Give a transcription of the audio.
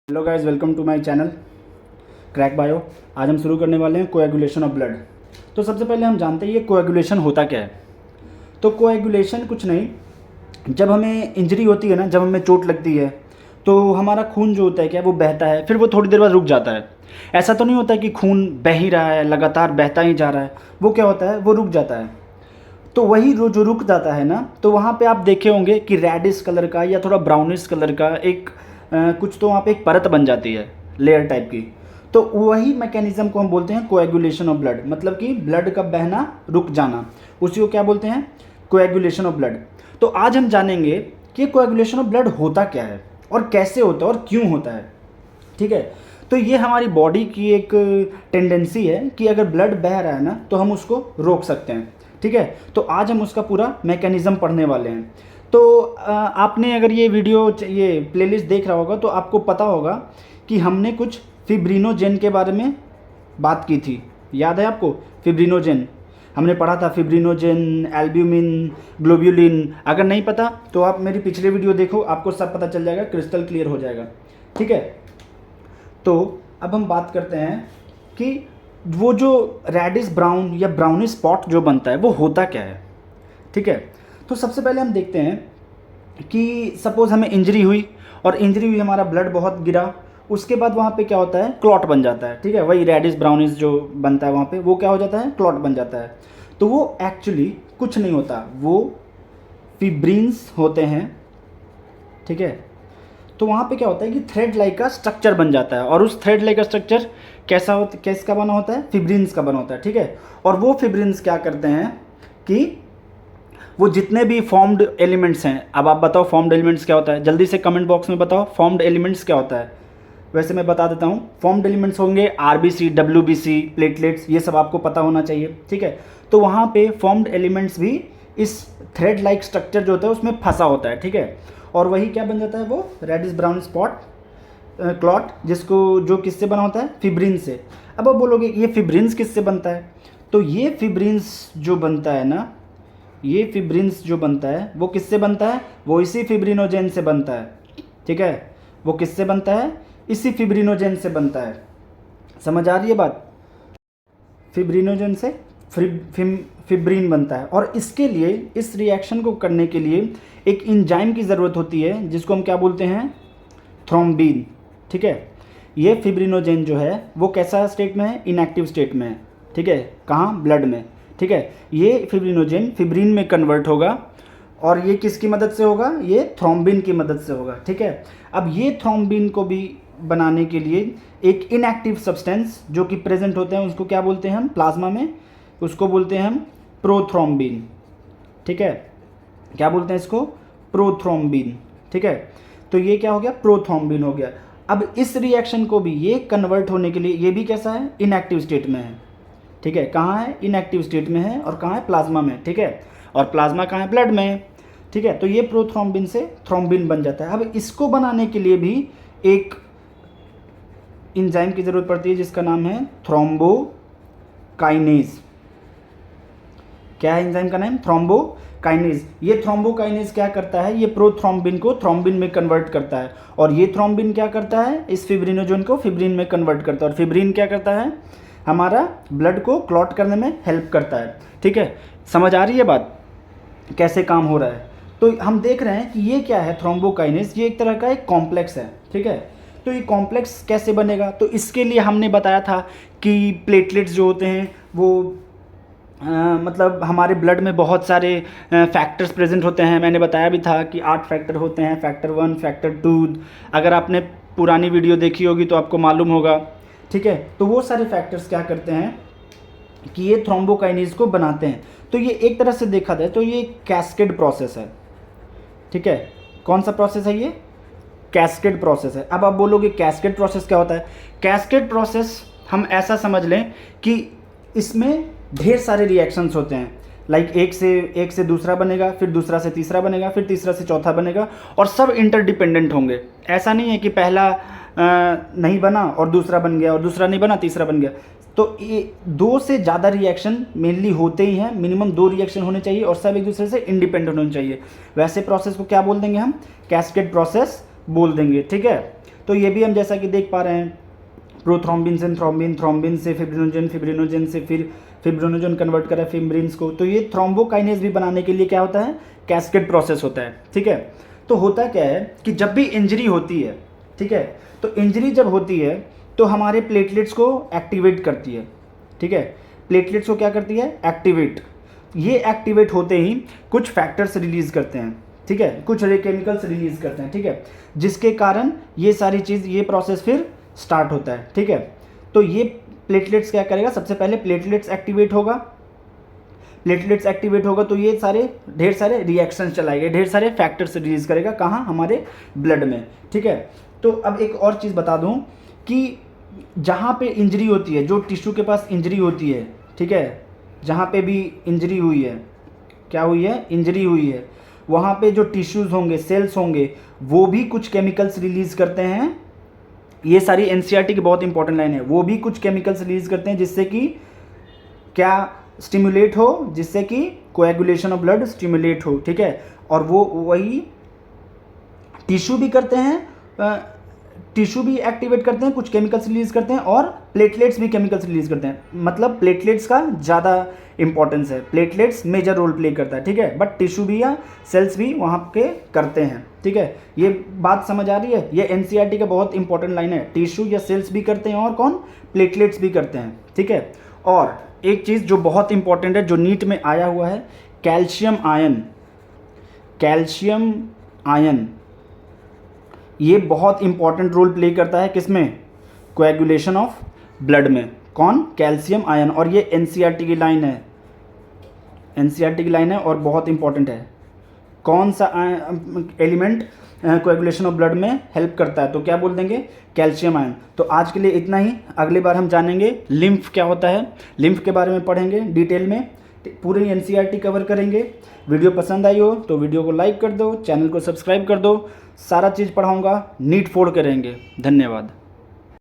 Hello guys, welcome to my channel Crack Bio. आज हम शुरू करने वाले हैं कोएगुलेशन ऑफ ब्लड। तो सबसे पहले हम जानते हैं ये कोएगुलेशन होता क्या है। तो कोएगुलेशन कुछ नहीं, जब हमें इंजरी होती है ना, जब हमें चोट लगती है तो हमारा खून जो होता है क्या वो बहता है, फिर वो थोड़ी देर बाद रुक जाता है। ऐसा तो नहीं होता है कि खून बह ही रहा है, लगातार बहता ही जा रहा है। वो क्या होता है, वो रुक जाता है। तो वही जो रुक जाता है ना, तो वहाँ पे आप देखे होंगे कि रेडिश कलर का या थोड़ा ब्राउनिश कलर का एक कुछ तो वहाँ पे एक परत बन जाती है, लेयर टाइप की। तो वही मैकेनिज्म को हम बोलते हैं कोएगुलेशन ऑफ ब्लड, मतलब कि ब्लड का बहना रुक जाना, उसी को क्या बोलते हैं, कोएगुलेशन ऑफ ब्लड। तो आज हम जानेंगे कि कोएगुलेशन ऑफ ब्लड होता क्या है और कैसे होता है और क्यों होता है। ठीक है, तो ये हमारी बॉडी की एक टेंडेंसी है कि अगर ब्लड बह रहा है ना तो हम उसको रोक सकते हैं। ठीक है, तो आज हम उसका पूरा मैकेनिज़्म पढ़ने वाले हैं। तो आपने अगर ये वीडियो ये प्लेलिस्ट देख रहा होगा तो आपको पता होगा कि हमने कुछ फिब्रिनोजेन के बारे में बात की थी। याद है आपको? फिब्रिनोजेन हमने पढ़ा था, फिब्रिनोजेन, एल्ब्यूमिन, ग्लोब्यूलिन। अगर नहीं पता तो आप मेरी पिछले वीडियो देखो, आपको सब पता चल जाएगा, क्रिस्टल क्लियर हो जाएगा। ठीक है, तो अब हम बात करते हैं कि वो जो रेडिश ब्राउन या ब्राउनिश स्पॉट जो बनता है वो होता क्या है। ठीक है, तो सबसे पहले हम देखते हैं कि सपोज़ हमें इंजरी हुई और इंजरी हुई, हमारा ब्लड बहुत गिरा, उसके बाद वहाँ पे क्या होता है, क्लॉट बन जाता है। ठीक है, वही रेडिश ब्राउनिश जो बनता है वहाँ पे वो क्या हो जाता है, क्लॉट बन जाता है। तो वो एक्चुअली कुछ नहीं होता, वो फिब्रिन्स होते हैं। ठीक है, तो वहाँ पे क्या होता है कि थ्रेड लाइक का स्ट्रक्चर बन जाता है, और उस थ्रेड लाइक का स्ट्रक्चर कैसका बना होता है, फिब्रिन्स का बना होता है। ठीक है, और वो फिब्रिन्स क्या करते हैं कि वो जितने भी फॉर्म्ड एलिमेंट्स हैं, अब आप बताओ फॉर्म्ड एलिमेंट्स क्या होता है, जल्दी से कमेंट बॉक्स में बताओ फॉर्म्ड एलिमेंट्स क्या होता है। वैसे मैं बता देता हूँ, फॉर्म्ड एलिमेंट्स होंगे आरबीसी, डब्ल्यूबीसी, प्लेटलेट्स, ये सब आपको पता होना चाहिए। ठीक है, तो वहाँ पे फॉर्म्ड एलिमेंट्स भी इस थ्रेड लाइक स्ट्रक्चर जो होता है उसमें फंसा होता है। ठीक है, और वही क्या बन जाता है, वो रेडिश ब्राउन स्पॉट क्लॉट, जिसको जो किससे बना होता है, फिब्रिन से। अब आप बोलोगे ये फिब्रिन्स किससे बनता है, तो ये फिब्रिन्स जो बनता है ना, ये फिब्रिन्स जो बनता है वो किससे बनता है, वो इसी फिब्रिनोजेन से बनता है। ठीक है, वो किससे बनता है, इसी फिब्रिनोजेन से बनता है। समझ आ रही है बात? फिब्रिनोजेन से फिब्रिन बनता है, और इसके लिए, इस रिएक्शन को करने के लिए एक इंजाइम की ज़रूरत होती है जिसको हम क्या बोलते हैं, थ्रोम्बिन। ठीक है, ये फिब्रिनोजेन जो है वो कैसा स्टेट में है, इनएक्टिव स्टेट में है। ठीक है, कहाँ, ब्लड में। ठीक है, ये फिब्रिनोजेन फिब्रिन में कन्वर्ट होगा, और ये किसकी मदद से होगा, ये थ्रोम्बिन की मदद से होगा। ठीक है, अब ये थ्रोम्बिन को भी बनाने के लिए एक इनएक्टिव सब्सटेंस जो कि प्रेजेंट होते हैं उसको क्या बोलते हैं हम प्लाज्मा में, उसको बोलते हैं हम प्रोथ्रोम्बिन। ठीक है, क्या बोलते हैं इसको, प्रोथ्रोम्बिन। ठीक है, तो ये क्या हो गया, प्रोथ्रोम्बिन हो गया। अब इस रिएक्शन को भी ये कन्वर्ट होने के लिए ये भी कैसा है, इनएक्टिव स्टेट में है। ठीक है, कहाँ है, इनएक्टिव स्टेट में है, और कहाँ है, प्लाज्मा में। ठीक है, और प्लाज्मा कहाँ है, ब्लड में। ठीक है, तो ये प्रोथ्रोम्बिन से थ्रोम्बिन बन जाता है। अब इसको बनाने के लिए भी एक एंजाइम की ज़रूरत पड़ती है जिसका नाम है थ्रोम्बोकाइनेज। क्या है एंजाइम का नाम, थ्रोम्बोकाइनेज। ये थ्रोम्बोकाइनेज क्या करता है, ये प्रोथ्रोम्बिन को थ्रोम्बिन में कन्वर्ट करता है, और ये थ्रोम्बिन क्या करता है, इस फिब्रिनोजेन को फिब्रिन में कन्वर्ट करता है, और फिब्रिन क्या करता है, हमारा ब्लड को क्लॉट करने में हेल्प करता है। ठीक है, समझ आ रही है बात, कैसे काम हो रहा है। तो हम देख रहे हैं कि ये क्या है, थ्रोम्बोकाइनेज, ये एक तरह का एक कॉम्प्लेक्स है। ठीक है, तो ये कॉम्प्लेक्स कैसे बनेगा, तो इसके लिए हमने बताया था कि प्लेटलेट्स जो होते हैं वो मतलब हमारे ब्लड में बहुत सारे फैक्टर्स प्रेजेंट होते हैं। मैंने बताया भी था कि 8 फैक्टर होते हैं, फैक्टर 1, फैक्टर 2। अगर आपने पुरानी वीडियो देखी होगी तो आपको मालूम होगा। ठीक है, तो वो सारे फैक्टर्स क्या करते हैं कि ये थ्रोम्बोकाइनेज को बनाते हैं। तो ये एक तरह से देखा जाए तो ये कैस्केड प्रोसेस है। ठीक है, कौन सा प्रोसेस है ये, कैस्केड प्रोसेस है। अब आप बोलोगे कैस्केड प्रोसेस क्या होता है, कैस्केड प्रोसेस हम ऐसा समझ लें कि इसमें ढेर सारे रिएक्शंस होते हैं। लाइक एक से दूसरा बनेगा, फिर दूसरा से तीसरा बनेगा, फिर तीसरा से चौथा बनेगा, और सब इंटरडिपेंडेंट होंगे। ऐसा नहीं है कि पहला नहीं बना और दूसरा बन गया, और दूसरा नहीं बना तीसरा बन गया। तो ये 2 से ज़्यादा रिएक्शन मेनली होते ही हैं, मिनिमम 2 रिएक्शन होने चाहिए, और सब एक दूसरे से इंडिपेंडेंट होने चाहिए। वैसे प्रोसेस को क्या बोल देंगे हम, कैस्केड प्रोसेस बोल देंगे। ठीक है, तो ये भी हम जैसा कि देख पा रहे हैं, प्रोथ्रोम्बिन से थ्रोम्बिन, थ्रोम्बिन से फिब्रिनोजन, फिब्रिनोजन से फिर फिब्रिनोजन कन्वर्ट करा फिब्रिन्स को। तो ये थ्रोम्बोकाइनेज भी बनाने के लिए क्या होता है, कैस्केड प्रोसेस होता है, ठीक है। तो होता क्या है कि जब भी इंजरी होती है, ठीक है, तो इंजरी जब होती है तो हमारे प्लेटलेट्स को एक्टिवेट करती है, ठीक है। प्लेटलेट्स को क्या करती है, एक्टिवेट। ये एक्टिवेट होते ही कुछ फैक्टर्स रिलीज़ करते हैं, ठीक है, कुछ केमिकल्स रिलीज़ करते हैं, ठीक है, जिसके कारण ये सारी चीज़, ये प्रोसेस फिर स्टार्ट होता है, ठीक है। तो ये प्लेटलेट्स क्या करेगा, सबसे पहले प्लेटलेट्स एक्टिवेट होगा, प्लेटलेट्स एक्टिवेट होगा तो ये सारे ढेर सारे रिएक्शंस चलाएंगे, ढेर सारे फैक्टर्स रिलीज करेगा, कहाँ, हमारे ब्लड में, ठीक है। तो अब एक और चीज़ बता दूं कि जहाँ पे इंजरी होती है, जो टिश्यू के पास इंजरी होती है, ठीक है, जहाँ पे भी इंजरी हुई है, क्या हुई है, इंजरी हुई है, वहाँ पे जो टिश्यूज़ होंगे, सेल्स होंगे, वो भी कुछ केमिकल्स रिलीज़ करते हैं। ये सारी एनसीईआरटी की बहुत इंपॉर्टेंट लाइन है। वो भी कुछ केमिकल्स रिलीज़ करते हैं जिससे कि क्या स्टिमुलेट हो, जिससे कि कोएगुलेशन ऑफ ब्लड स्टिमुलेट हो, ठीक है। और वो वही टिश्यू भी करते हैं, टिश्यू भी एक्टिवेट करते हैं, कुछ केमिकल्स रिलीज़ करते हैं, और प्लेटलेट्स भी केमिकल्स रिलीज़ करते हैं। मतलब प्लेटलेट्स का ज़्यादा इंपॉर्टेंस है, प्लेटलेट्स मेजर रोल प्ले करता है, ठीक है, बट टिश्यू भी या सेल्स भी वहाँ के करते हैं, ठीक है। ये बात समझ आ रही है, ये एनसीईआरटी का बहुत इंपॉर्टेंट लाइन है। टिश्यू या सेल्स भी करते हैं और कौन, प्लेटलेट्स भी करते हैं, ठीक है। और एक चीज़ जो बहुत इंपॉर्टेंट है, जो नीट में आया हुआ है, कैल्शियम आयन। कैल्शियम आयन ये बहुत इंपॉर्टेंट रोल प्ले करता है, किसमें, कोएगुलेशन ऑफ ब्लड में। कौन, कैल्शियम आयन। और ये एनसीईआरटी की लाइन है, एनसीईआरटी की लाइन है और बहुत इंपॉर्टेंट है। कौन सा एलिमेंट कोएगुलेशन ऑफ ब्लड में हेल्प करता है, तो क्या बोल देंगे, कैल्शियम आयन। तो आज के लिए इतना ही। अगली बार हम जानेंगे लिम्फ क्या होता है, लिम्फ के बारे में पढ़ेंगे डिटेल में, पूरी एनसीईआरटी कवर करेंगे। वीडियो पसंद आई हो तो वीडियो को लाइक कर दो, चैनल को सब्सक्राइब कर दो। सारा चीज़ पढ़ाऊँगा, नीट फोड़ करेंगे। धन्यवाद।